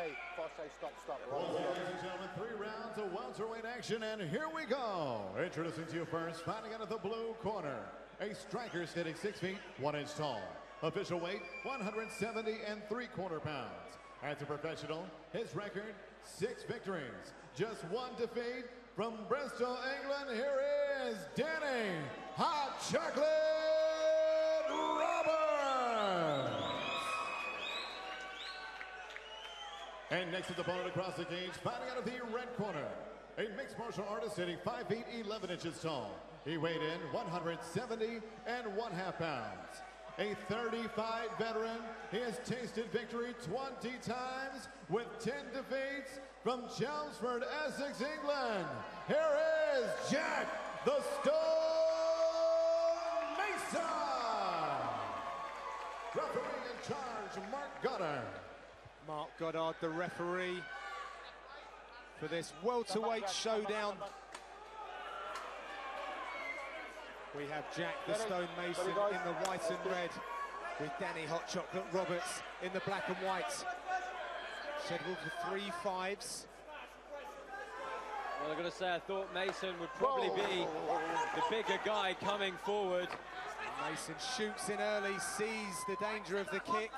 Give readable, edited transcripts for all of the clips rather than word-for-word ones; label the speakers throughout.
Speaker 1: if I say stop, stop.
Speaker 2: Well, ladies and gentlemen, 3 rounds of welterweight action, and here we go. Introducing to you first, fighting out of the blue corner, a striker standing 6 feet 1 inch tall. Official weight 170 3/4 pounds. As a professional, his record 6 victories, just 1 defeat. From Bristol, England, here is Danny Hot Chocolate Roberts. And next is the opponent across the cage, fighting out of the red corner, a mixed martial artist sitting 5 feet 11 inches tall. He weighed in 170 1/2 pounds. A 35 veteran, he has tasted victory 20 times with 10 defeats. From Chelmsford, Essex, England, here is Jack the Stone Mason. Referee in charge, Mark Goddard.
Speaker 3: Mark Goddard, the referee for this welterweight showdown. We have Jack the Stone Mason in the white and red, with Danny Hot Chocolate Roberts in the black and white. Scheduled for 3 fights.
Speaker 4: Well, I'm going to say I thought Mason would probably be the bigger guy coming forward.
Speaker 3: Mason shoots in early, sees the danger of the kick.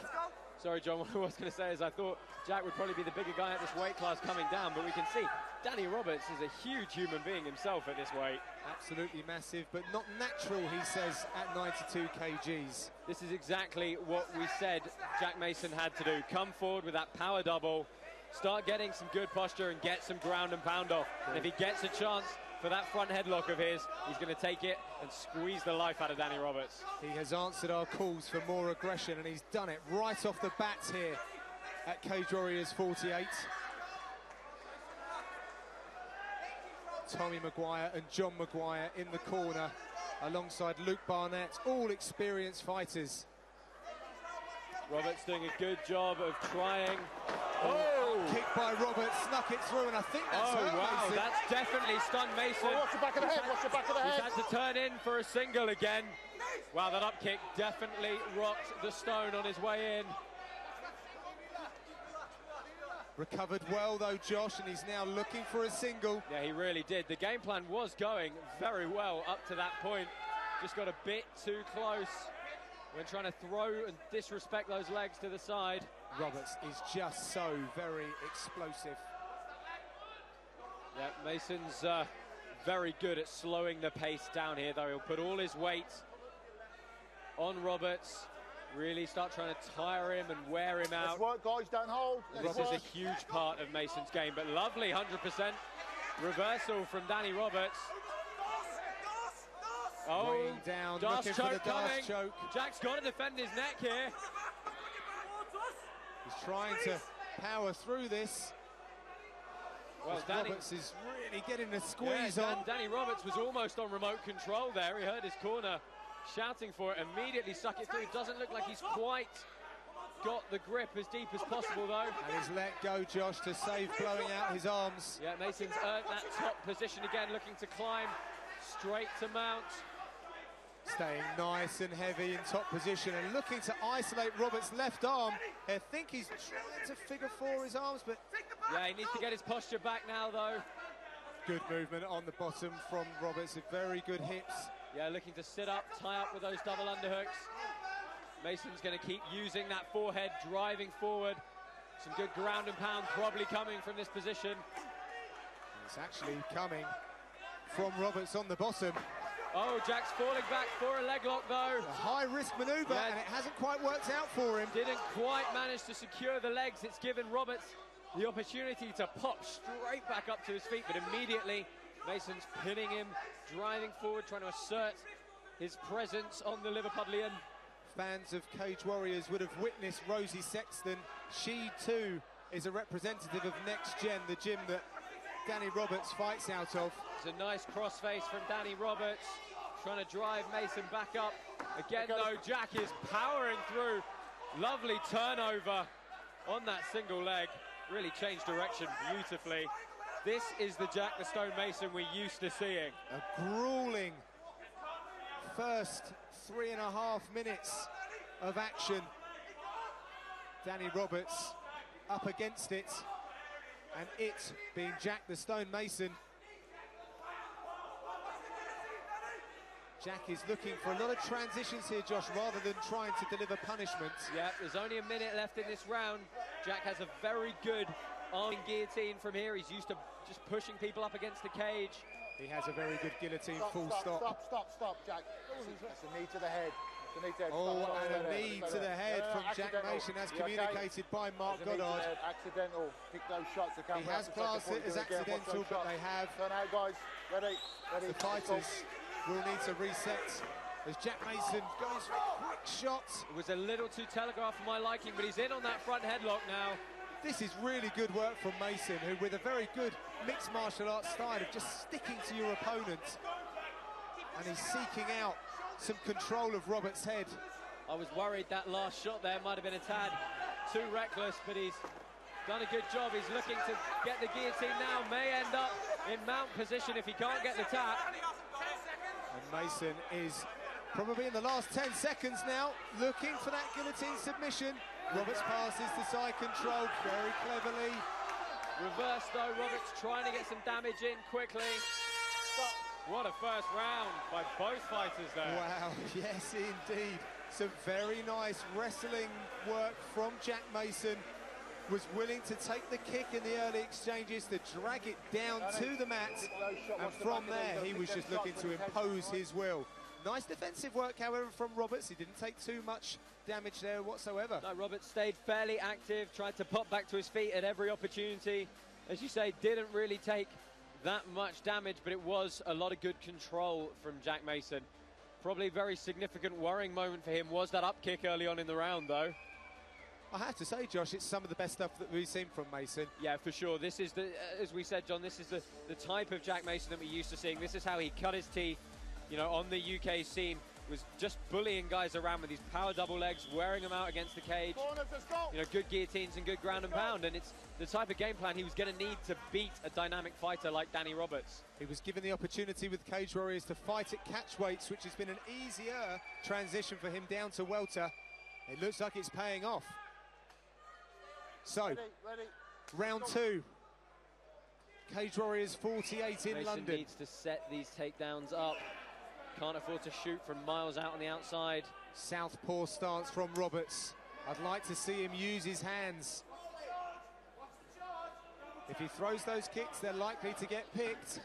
Speaker 4: Sorry, John, what I was going to say is I thought Jack would probably be the bigger guy at this weight class coming down, but we can see Danny Roberts is a huge human being himself at this weight.
Speaker 3: Absolutely massive, but not natural, he says, at 92 kgs.
Speaker 4: This is exactly what we said Jack Mason had to do. Come forward with that power double, start getting some good posture and get some ground and pound off. And if he gets a chance for that front headlock of his, he's going to take it and squeeze the life out of Danny Roberts.
Speaker 3: He has answered our calls for more aggression, and he's done it right off the bat here at Cage Warriors 48. Tommy Maguire and John Maguire in the corner, alongside Luke Barnett, all experienced fighters.
Speaker 4: Roberts doing a good job of trying.
Speaker 3: Oh! Kick by Roberts, snuck it through, and I think that's hurt
Speaker 4: wow,
Speaker 3: Mason.
Speaker 4: That's definitely stunned Mason.
Speaker 1: Watch the back of the head, watch the back of the head.
Speaker 4: He's had to turn in for a single again. Wow, that up kick definitely rocked the Stone on his way in.
Speaker 3: Recovered well though, Josh, and he's now looking for a single.
Speaker 4: Yeah, he really did. The game plan was going very well up to that point. Just got a bit too close when trying to throw and disrespect those legs to the side.
Speaker 3: Roberts is just so very explosive.
Speaker 4: Yeah, Mason's very good at slowing the pace down here, though. He'll put all his weight on Roberts, really start trying to tire him and wear him out.
Speaker 1: Let's work, guys, don't hold.
Speaker 4: This is a huge part of Mason's game, but lovely 100% reversal from Danny Roberts.
Speaker 3: Weighing down, looking for the Darce choke.
Speaker 4: Jack's got to defend his neck here.
Speaker 3: He's trying to power through this. Well, Roberts is really getting the squeeze on.
Speaker 4: Danny Roberts was almost on remote control there. He heard his corner shouting for it, immediately suck it through. It doesn't look like he's quite got the grip as deep as possible, though.
Speaker 3: And he's let go, Josh, to save blowing out his arms.
Speaker 4: Yeah, Mason's earned that top position again, looking to climb straight to mount.
Speaker 3: Staying nice and heavy in top position and looking to isolate Roberts' left arm. I think he's trying to figure 4 his arms, but...
Speaker 4: Yeah, he needs to get his posture back now, though.
Speaker 3: Good movement on the bottom from Roberts, very good hips.
Speaker 4: Yeah, looking to sit up, tie up with those double underhooks. Mason's going to keep using that forehead, driving forward. Some good ground and pound probably coming from this position.
Speaker 3: It's actually coming from Roberts on the bottom.
Speaker 4: Oh, Jack's falling back for a leg lock, though.
Speaker 3: A high-risk manoeuvre, and it hasn't quite worked out for him.
Speaker 4: Didn't quite manage to secure the legs. It's given Roberts the opportunity to pop straight back up to his feet, but immediately Mason's pinning him, driving forward, trying to assert his presence on the Liverpudlian.
Speaker 3: Fans of Cage Warriors would have witnessed Rosie Sexton. She, too, is a representative of Next Gen, the gym that Danny Roberts fights out of.
Speaker 4: It's a nice crossface from Danny Roberts, trying to drive Mason back up. Again, though, Jack is powering through. Lovely turnover on that single leg. Really changed direction beautifully. This is the Jack the Stone Mason we're used to seeing.
Speaker 3: A grueling first 3.5 minutes of action. Danny Roberts up against it, and it being Jack the Stone Mason. Jack is looking for a lot of transitions here, Josh, rather than trying to deliver punishments.
Speaker 4: Yeah, there's only a minute left in this round. Jack has a very good arming guillotine from here. He's used to just pushing people up against the cage.
Speaker 3: He has a very good guillotine, full stop.
Speaker 1: Stop, Jack. That's a knee to the head.
Speaker 3: Oh, and a knee to the head from Jack Mason, as communicated by Mark Goddard.
Speaker 1: Accidental. Pick those shots.
Speaker 3: He has classed it as accidental, but they have.
Speaker 1: Turn out, guys. Ready.
Speaker 3: The fighters will need to reset as Jack Mason goes for quick shots.
Speaker 4: It was a little too telegraphed for my liking, but he's in on that front headlock now.
Speaker 3: This is really good work from Mason, who with a very good mixed martial arts style of just sticking to your opponent. And he's seeking out some control of Roberts' head.
Speaker 4: I was worried that last shot there might have been a tad too reckless, but he's done a good job. He's looking to get the guillotine now, may end up in mount position if he can't get the tap.
Speaker 3: And Mason is probably in the last 10 seconds now, looking for that guillotine submission. Roberts passes to side control very cleverly.
Speaker 4: Reverse though, Roberts trying to get some damage in quickly. What a first round by both fighters there.
Speaker 3: Wow, yes indeed. Some very nice wrestling work from Jack Mason. Was willing to take the kick in the early exchanges to drag it down to the mat, and from there he was just looking to impose his will. Nice defensive work, however, from Roberts. He didn't take too much damage there whatsoever.
Speaker 4: No, Roberts stayed fairly active, tried to pop back to his feet at every opportunity. As you say, didn't really take that much damage, but it was a lot of good control from Jack Mason. Probably a very significant worrying moment for him was that up kick early on in the round, though.
Speaker 3: I have to say, Josh, it's some of the best stuff that we've seen from Mason.
Speaker 4: Yeah, for sure. This is the, as we said, John, this is the type of Jack Mason that we're used to seeing. This is how he cut his teeth, you know, on the UK scene, was just bullying guys around with these power double legs, wearing them out against the cage. You know, good guillotines and good ground and pound, and it's the type of game plan he was going to need to beat a dynamic fighter like Danny Roberts.
Speaker 3: He was given the opportunity with Cage Warriors to fight at catch weights, which has been an easier transition for him down to welter. It looks like it's paying off. So, round two. Cage Warriors 48 in
Speaker 4: Mason
Speaker 3: London.
Speaker 4: Needs to set these takedowns up. Can't afford to shoot from miles out on the outside.
Speaker 3: Southpaw stance from Roberts. I'd like to see him use his hands. If he throws those kicks, they're likely to get picked.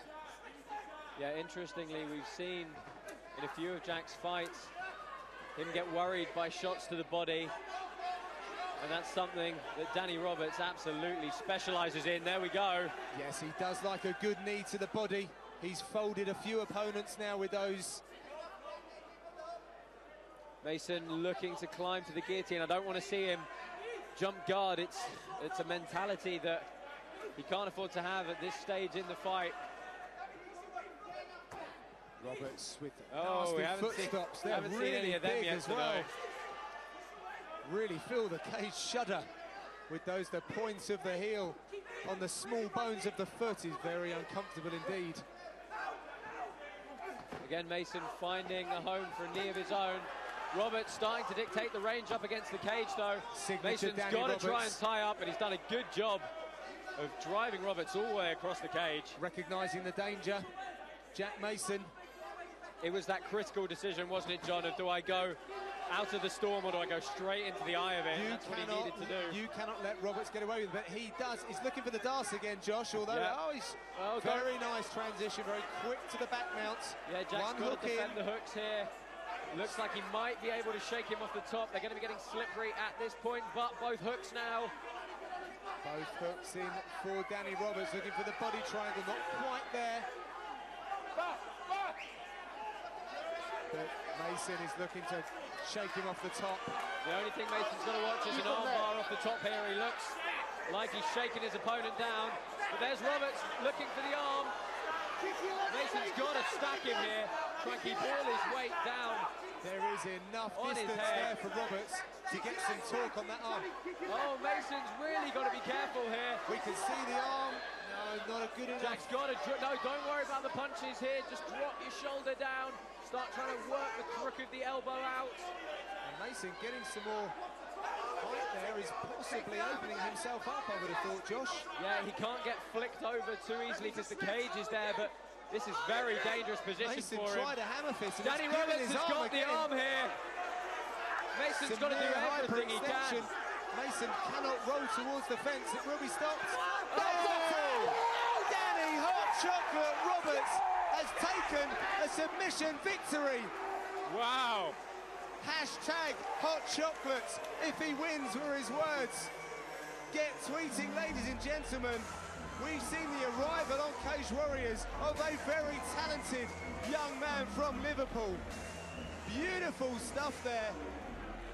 Speaker 4: Yeah, interestingly, we've seen in a few of Jack's fights him get worried by shots to the body. And that's something that Danny Roberts absolutely specialises in. There we go.
Speaker 3: Yes, he does like a good knee to the body. He's folded a few opponents now with those.
Speaker 4: Mason looking to climb to the guillotine. I don't want to see him jump guard. It's a mentality that he can't afford to have at this stage in the fight.
Speaker 3: Roberts with
Speaker 4: we
Speaker 3: nasty foot stops. They're
Speaker 4: haven't
Speaker 3: really
Speaker 4: seen any of them
Speaker 3: big
Speaker 4: yet
Speaker 3: as
Speaker 4: today.
Speaker 3: well. Really feel the cage shudder with those, the points of the heel on the small bones of the foot is very uncomfortable indeed.
Speaker 4: Again, Mason finding a home for a knee of his own. Roberts starting to dictate the range up against the cage, though. Mason's got to try and tie up, and he's done a good job of driving Roberts all the way across the cage.
Speaker 3: Recognising the danger, Jack Mason.
Speaker 4: It was that critical decision, wasn't it, John, of do I go out of the storm or do I go straight into the eye of it? That's what he needed to do.
Speaker 3: You cannot let Roberts get away with it, but he does. He's looking for the dance again, Josh, although, he's very nice transition, very quick to the back mount.
Speaker 4: Yeah, Jack's got to defend the hooks here. Looks like he might be able to shake him off the top. They're going to be getting slippery at this point, but both hooks now.
Speaker 3: Both hooks in for Danny Roberts, looking for the body triangle, not quite there. But Mason is looking to shake him off the top.
Speaker 4: The only thing Mason's got to watch is an arm bar off the top here. He looks like he's shaking his opponent down. But there's Roberts looking for the arm. Mason's got to stack him here, try and keep all his weight down.
Speaker 3: There is enough
Speaker 4: on
Speaker 3: distance there for Roberts to get some torque on that arm.
Speaker 4: Oh, Mason's really got to be careful here.
Speaker 3: We can see the arm. No, not a good enough.
Speaker 4: Jack's got to, no, don't worry about the punches here. Just drop your shoulder down. Start trying to work the crook of the elbow out.
Speaker 3: And Mason getting some more height there is possibly opening himself up, I would have thought, Josh.
Speaker 4: Yeah, he can't get flicked over too easily because the cage is there, but this is very dangerous position
Speaker 3: Mason
Speaker 4: for him.
Speaker 3: tried a hammer fist.
Speaker 4: Danny Roberts has got the arm here. Mason's got to do everything he can.
Speaker 3: Mason cannot roll towards the fence. It will be stopped. Oh! Danny Hot Chocolate Roberts has taken a submission victory.
Speaker 4: Wow.
Speaker 3: Hashtag Hot Chocolates. If he wins, were his words. Get tweeting, ladies and gentlemen. We've seen the arrival on Cage Warriors of a very talented young man from Liverpool. Beautiful stuff there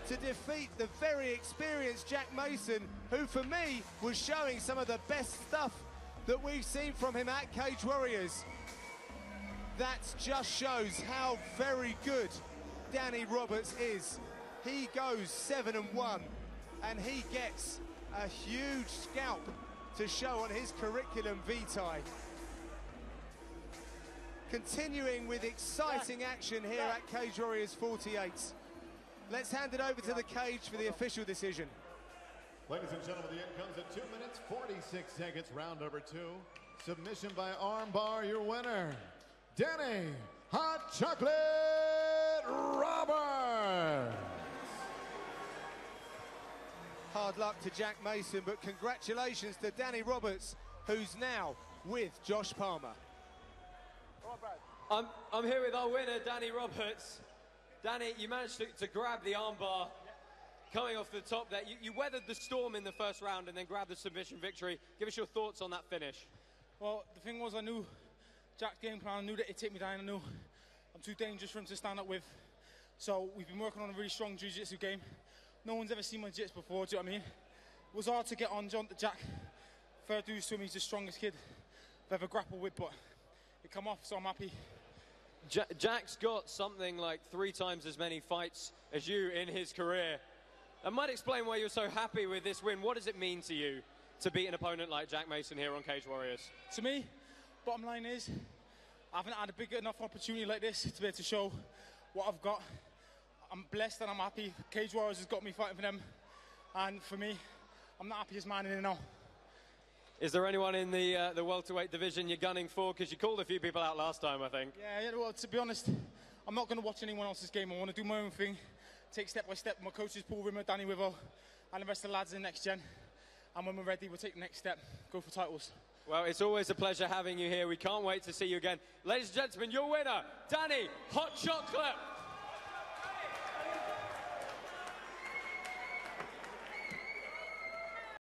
Speaker 3: to defeat the very experienced Jack Mason, who for me was showing some of the best stuff that we've seen from him at Cage Warriors. That just shows how very good Danny Roberts is. He goes 7-1 and he gets a huge scalp to show on his curriculum vitae. Continuing with exciting action here at Cage Warriors 48. Let's hand it over to the cage for the official decision.
Speaker 2: Ladies and gentlemen, the end comes at 2 minutes, 46 seconds, round number 2. Submission by armbar, your winner, Danny Hot Chocolate Roberts.
Speaker 3: Hard luck to Jack Mason, but congratulations to Danny Roberts, who's now with Josh Palmer.
Speaker 4: I'm here with our winner, Danny Roberts. Danny, you managed to grab the armbar coming off the top there. You weathered the storm in the first round and then grabbed the submission victory. Give us your thoughts on that finish.
Speaker 5: Well, the thing was, I knew Jack's game plan. I knew that he'd take me down. I knew I'm too dangerous for him to stand up with. So we've been working on a really strong jiu-jitsu game. No one's ever seen my jiu-jitsu before, do you know what I mean? It was hard to get on Jack. Fair dues to him, he's the strongest kid I've ever grappled with, but it come off, so I'm happy.
Speaker 4: Jack's got something like 3 times as many fights as you in his career. That might explain why you're so happy with this win. What does it mean to you to beat an opponent like Jack Mason here on Cage Warriors?
Speaker 5: To me, bottom line is, I haven't had a big enough opportunity like this to be able to show what I've got. I'm blessed and I'm happy. Cage Warriors has got me fighting for them. And for me, I'm the happiest man in it now.
Speaker 4: Is there anyone in the welterweight division you're gunning for? Because you called a few people out last time, I think.
Speaker 5: Yeah, well, to be honest, I'm not going to watch anyone else's game. I want to do my own thing, take step by step. My coaches, Paul Rimmer, Danny Wivel, and the rest of the lads in Next Gen. And when we're ready, we'll take the next step, go for titles.
Speaker 4: Well, it's always a pleasure having you here. We can't wait to see you again. Ladies and gentlemen, your winner, Danny Hot Chocolate